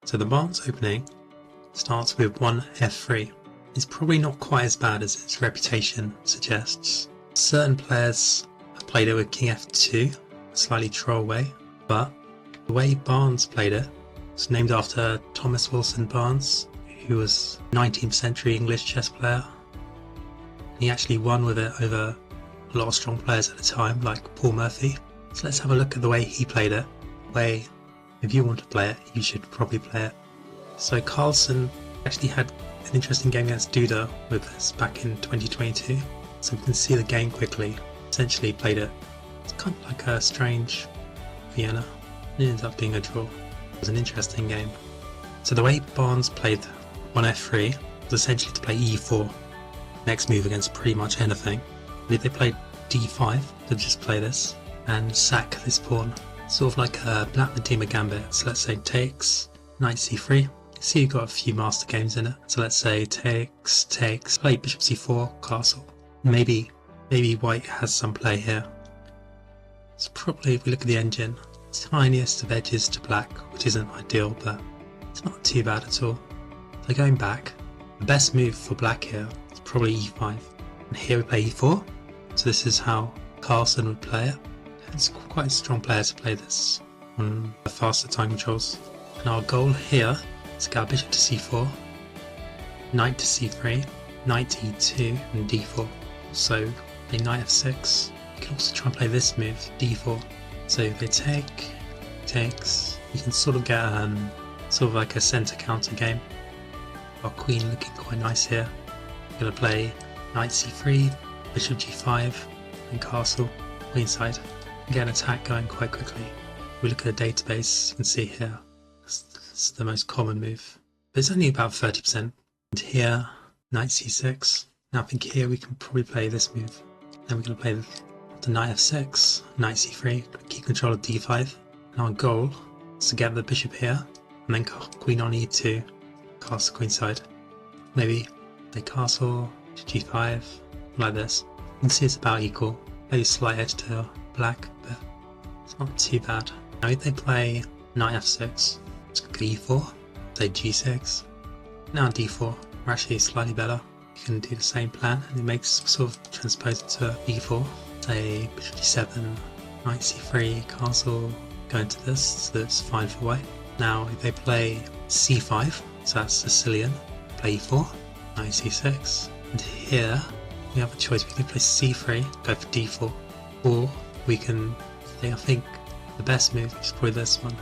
So the Barnes opening starts with one f3. It's probably not quite as bad as its reputation suggests. Certain players have played it with king f2, a slightly troll way, but the way Barnes played it was named after Thomas Wilson Barnes, who was a 19th century English chess player. He actually won with it over a lot of strong players at the time, like Paul Murphy. So let's have a look at the way he played it. The way, if you want to play it, you should probably play it. So Carlsen actually had an interesting game against Duda with this back in 2022. So we can see the game quickly. Essentially played it. It's kind of like a strange Vienna. It ended up being a draw. It was an interesting game. So the way Barnes played on f3 was essentially to play e4. Next move against pretty much anything. And if they played d5, they'd just play this and sack this pawn. Sort of like a Black Medina gambit. So let's say takes, knight c3. See, you've got a few master games in it. So let's say takes, play bishop c4, castle. Maybe white has some play here. It's probably, if we look at the engine, tiniest of edges to black, which isn't ideal, but it's not too bad at all. So going back, the best move for black here is probably e5. And here we play e4. So this is how Carlsen would play it. It's quite a strong player to play this on the faster time controls. And our goal here is to get bishop to c4, knight to c3, knight to e2, and d4. So play knight f6. You can also try and play this move, d4. So if they takes, you can sort of get sort of like a centre counter game. Our queen looking quite nice here. We're going to play knight c3, bishop g5, and castle, queenside. Get an attack going quite quickly. If we look at the database, you can see here, it's the most common move. But it's only about 30%. And here, knight c6. Now I think here we can probably play this move. Then we're going to play the knight f6, knight c3, keep control of d5. And our goal is to get the bishop here, and then queen on e2, castle queenside. Maybe play castle, g5, like this. You can see it's about equal. Maybe slight edge to black, but it's not too bad. Now if they play knight f6, let's go e4, say g6, now d4, we're actually slightly better. You can do the same plan and it makes sort of transpose it to e4, say bishop g7, knight c3, castle, go into this, so that's fine for white. Now if they play c5, so that's Sicilian, play e4, knight c6, and here we have a choice. We can play c3, go for d4, or we can, I think the best move is probably this one,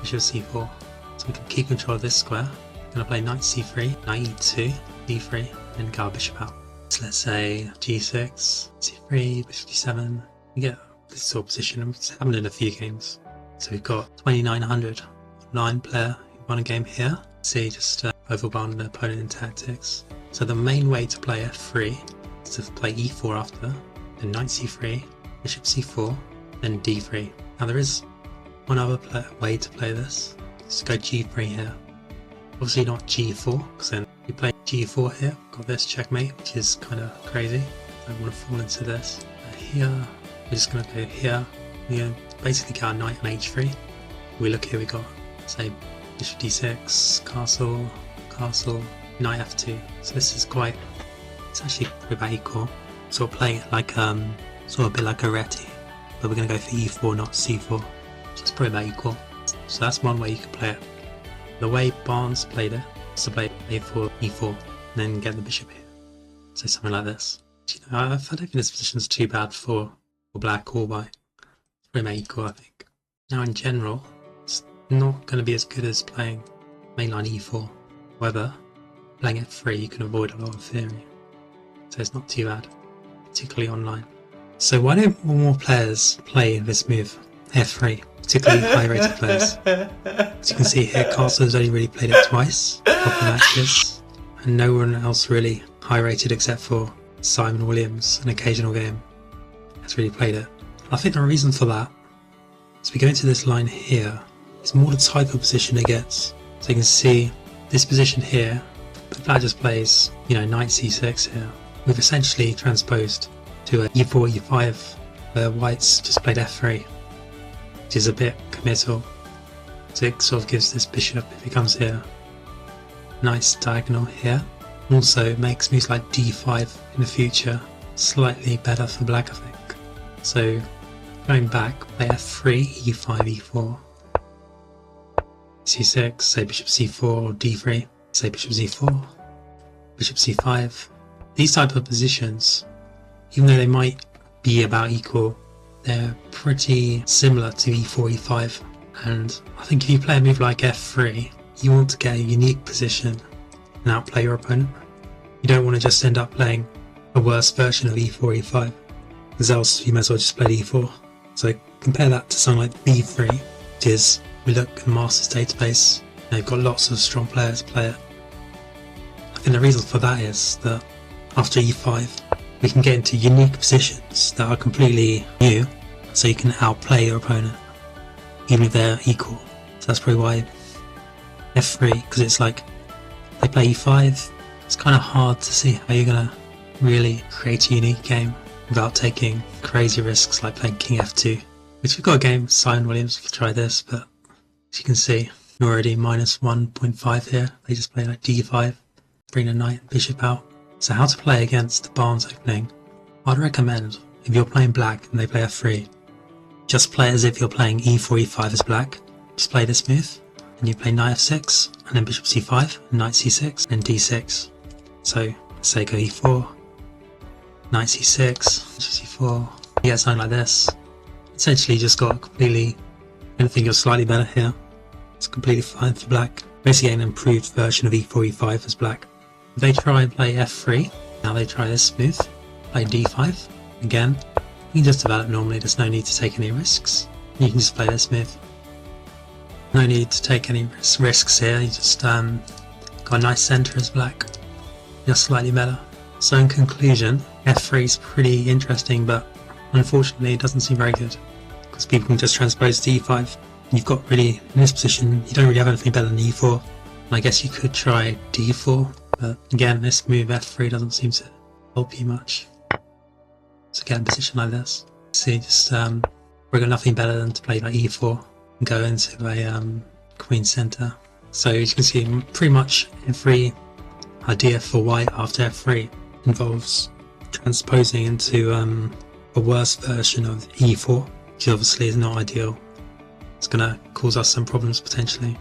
bishop c4. So we can keep control of this square. We're going to play knight c3, knight e2, d3, and get our bishop out. So let's say g6, c3, bishop d7. We get this sort of position. It's happened in a few games. So we've got 2900 online player who won a game here. See, just overwhelmed the opponent in tactics. So the main way to play f3 is to play e4 after, then knight c3, bishop c4, then d3. Now there is one other way to play this. Just go g3 here. Obviously not g4, because then you play g4 here. Got this checkmate, which is kind of crazy. I don't want to fall into this. Here, we're just going to go here. We basically get our knight on h3. We look here, we got, say, bishop d6, castle, knight f2. So this is quite, it's actually pretty about equal. So we're playing it like, sort of a bit like a Reti, but we're going to go for e4, not c4. So it's probably about equal. So that's one way you can play it. The way Barnes played it is to play a4, e4, and then get the bishop here. So something like this. You know, I don't think this position is too bad for black or white. It's pretty much equal, I think. Now in general, it's not going to be as good as playing mainline e4. However, playing f3 you can avoid a lot of theory. So it's not too bad, particularly online. So why don't more players play this move, f3? Particularly high rated players. As you can see here, Carlsen's only really played it twice, proper matches, and no one else really high rated except for Simon Williams, an occasional game, has really played it. I think the reason for that is we go into this line here, it's more the type of position it gets. So you can see this position here, if that just plays, you know, knight c6 here, we've essentially transposed to a e4, e5, where white's just played f3. Which is a bit committal. So it sort of gives this bishop, if it comes here, nice diagonal here. Also it makes moves like d5 in the future slightly better for black, I think. So going back, play f3, e5, e4, c6, say bishop c4, or d3, say bishop z4, bishop c5. These type of positions, even though they might be about equal, they're pretty similar to e4, e5. And I think if you play a move like f3, you want to get a unique position and outplay your opponent. You don't want to just end up playing a worse version of e4, e5, because else you might as well just play e4. So compare that to something like b3, which is, we look at the Masters database, they've got lots of strong players play it. I think the reason for that is that after e5, we can get into unique positions that are completely new, so you can outplay your opponent, even if they're equal. So that's probably why f3, because it's like, they play e5, it's kind of hard to see how you're going to really create a unique game without taking crazy risks like playing king f2, which we've got a game, Simon Williams will try this, but as you can see, you're already minus 1.5 here. They just play like d5, bring the knight and bishop out. So how to play against the Barnes opening? I'd recommend, if you're playing black and they play f3, just play as if you're playing e4, e5 as black. Just play this move, and you play knight f6, and then bishop c5, and knight c6, and d6. So, say go e4, knight c6, bishop c4, you get something like this. Essentially you just got completely, I think you're slightly better here. It's completely fine for black. Basically an improved version of e4, e5 as black. If they try and play f3, now they try this move, play d5, again, you can just develop normally, there's no need to take any risks. You can just play this move. No need to take any risks here, you just got a nice centre as black. Just slightly better. So in conclusion, f3 is pretty interesting, but unfortunately it doesn't seem very good, because people can just transpose to e5. You've got really, in this position, you don't really have anything better than e4. And I guess you could try d4, but again, this move f3 doesn't seem to help you much. So get in a position like this. See, just we've got nothing better than to play like e4 and go into a queen center. So as you can see, pretty much every idea for white after f3 involves transposing into a worse version of e4, which obviously is not ideal. It's going to cause us some problems potentially.